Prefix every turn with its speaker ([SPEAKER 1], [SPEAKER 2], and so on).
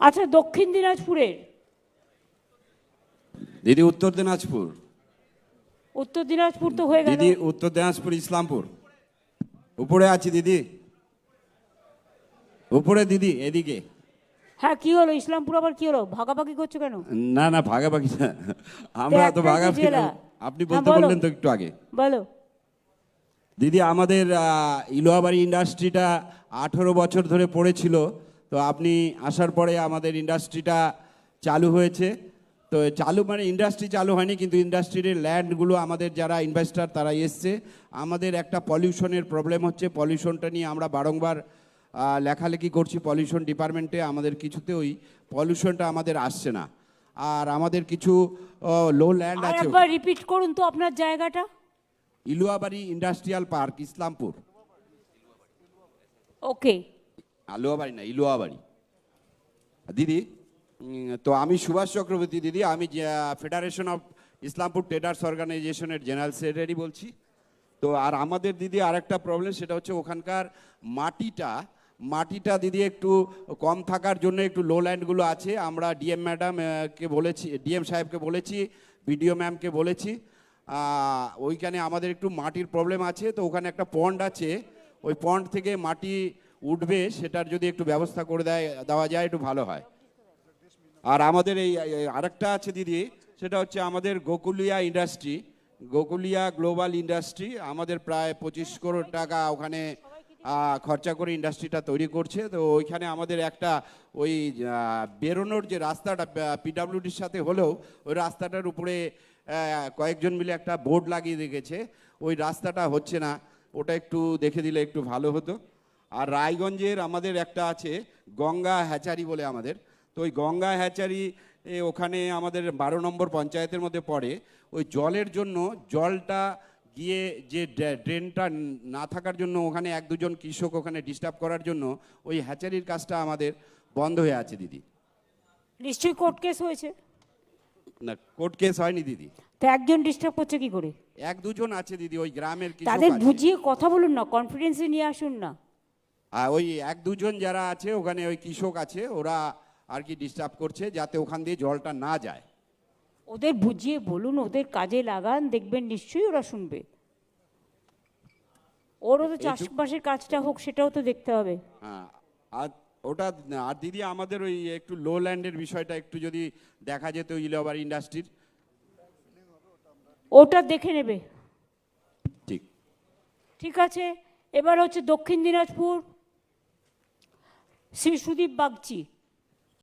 [SPEAKER 1] আচ্ছা, দক্ষিণ দিনাজপুরের
[SPEAKER 2] দিদি উত্তর দিনাজপুর।
[SPEAKER 1] উত্তর দিনাজপুর তো হয়ে গেল।
[SPEAKER 2] দিদি উত্তর দিনাজপুর ইসলামপুর। উপরে আছি দিদি, উপরে দিদি এদিকে।
[SPEAKER 1] হ্যাঁ, কি হলো? ইসলামপুর আবার কি হলো? ভাগাভাগি করছো কেন?
[SPEAKER 2] না না ভাগাভাগি না, আমরা তো
[SPEAKER 1] একটাই তো
[SPEAKER 2] ভাগাভাগি না।
[SPEAKER 1] জেলা।
[SPEAKER 2] আপনি
[SPEAKER 1] হ্যাঁ,
[SPEAKER 2] বলতে
[SPEAKER 1] বলো।
[SPEAKER 2] বললেন তো একটু আগে।
[SPEAKER 1] বলো।
[SPEAKER 2] দিদি আমাদের ইলোহাবাড়ি ইন্ডাস্ট্রিটা 18 বছর ধরে পড়েছিল, তো আপনি আসার পরে আমাদের ইন্ডাস্ট্রিটা চালু হয়েছে। তো চালু মানে ইন্ডাস্ট্রি চালু হয়নি, কিন্তু ইন্ডাস্ট্রির ল্যান্ডগুলো আমাদের যারা ইনভেস্টর তারা এসছে। আমাদের একটা পলিউশনের প্রবলেম হচ্ছে, পলিউশনটা নিয়ে আমরা বারংবার লেখালেখি করছি পলিউশন ডিপার্টমেন্টে। আমাদের কিছুতে ওই পলিউশনটা আমাদের আসছে না। আর আমাদের কিছু লো ল্যান্ড
[SPEAKER 1] আর
[SPEAKER 2] আছে।
[SPEAKER 1] একবার রিপিট করুন তো আপনার জায়গাটা।
[SPEAKER 2] ইলুয়াবাড়ি ইন্ডাস্ট্রিয়াল পার্ক, ইসলামপুর।
[SPEAKER 1] ওকে।
[SPEAKER 2] আলুয়াবাড়ি না, ইলুয়াবাড়ি। দিদি তো আমি সুভাষ চক্রবর্তী দিদি, আমি ফেডারেশন অফ ইসলামপুর ট্রেডার্স অর্গানাইজেশনের জেনারেল সেক্রেটারি বলছি। তো আর আমাদের দিদি আরেকটা প্রবলেম, সেটা হচ্ছে ওখানকার মাটিটা দিদি একটু কম থাকার জন্য একটু লো ল্যান্ডগুলো আছে। আমরা ডিএম ম্যাডাম কে বলেছি, ডিএম সাহেবকে বলেছি, বিডিও ম্যামকে বলেছি। ওইখানে আমাদের একটু মাটির প্রবলেম আছে। তো ওখানে একটা পন্ড আছে, ওই পন্ড থেকে মাটি উঠবে, সেটার যদি একটু ব্যবস্থা করে দেওয়া যায় একটু ভালো হয়। আর আমাদের এই আরেকটা আছে দিদি, সেটা হচ্ছে আমাদের গোকুলিয়া ইন্ডাস্ট্রি, গোকুলিয়া গ্লোবাল ইন্ডাস্ট্রি। আমাদের প্রায় 25 করোড় টাকা ওখানে খরচা করে ইন্ডাস্ট্রিটা তৈরি করছে। তো ওইখানে আমাদের একটা ওই বেরোনোর যে রাস্তাটা পিডাব্লিউডির সাথে হলেও, ওই রাস্তাটার উপরে কয়েকজন মিলে একটা বোর্ড লাগিয়ে রেখেছে, ওই রাস্তাটা হচ্ছে না। ওটা একটু দেখে দিলে একটু ভালো হতো। আর রায়গঞ্জের আমাদের একটা আছে গঙ্গা হ্যাচারি বলে আমাদের, তো ওই গঙ্গা হ্যাচারি ওখানে আমাদের 12 নম্বর পঞ্চায়েতের মধ্যে পড়ে। ওই জলের জন্য, জলটা গিয়ে যে ড্রেনটা না থাকার জন্য ওখানে 1-2 জন কৃষক ওখানে ডিস্টার্ব করার জন্য ওই হ্যাচারির কাজটা আমাদের বন্ধ হয়ে আছে দিদি।
[SPEAKER 1] নিশ্চয়ই কোর্ট কেস হয়েছে।
[SPEAKER 2] না, কোর্ট কেস হয়নি দিদি।
[SPEAKER 1] তো একজন ডিস্টার্ব করছে কি করে?
[SPEAKER 2] 1-2 জন আছে দিদি, ওই গ্রামের কৃষক
[SPEAKER 1] তাদের
[SPEAKER 2] আছে।
[SPEAKER 1] বুঝিয়ে কথা বলুন না, কনফিডেন্সে নিয়ে আসুন না।
[SPEAKER 2] আর ওই 1-2 জন যারা আছে ওখানে, ওই কৃষক আছে, ওরা আর কি ডিস্টার্ব করছে যাতে ওখান দিয়ে জলটা না যায়।
[SPEAKER 1] ওদের বুঝিয়ে বলুন, ওদের কাজে লাগান, দেখবেন নিশ্চয়ই ওরা শুনবে। ওরও তো চাষবাসের কাজটা হোক, সেটাও তো দেখতে হবে।
[SPEAKER 2] হ্যাঁ, আর ওটা আর দিদি আমাদের ওই একটু লো ল্যান্ডের বিষয়টা একটু যদি দেখা যেত ইলোহাবাড়ি ইন্ডাস্ট্রির।
[SPEAKER 1] ওটা দেখে নেবে।
[SPEAKER 2] ঠিক
[SPEAKER 1] ঠিক আছে। এবার হচ্ছে দক্ষিণ দিনাজপুর, শ্রী সুদীপ বাগচি।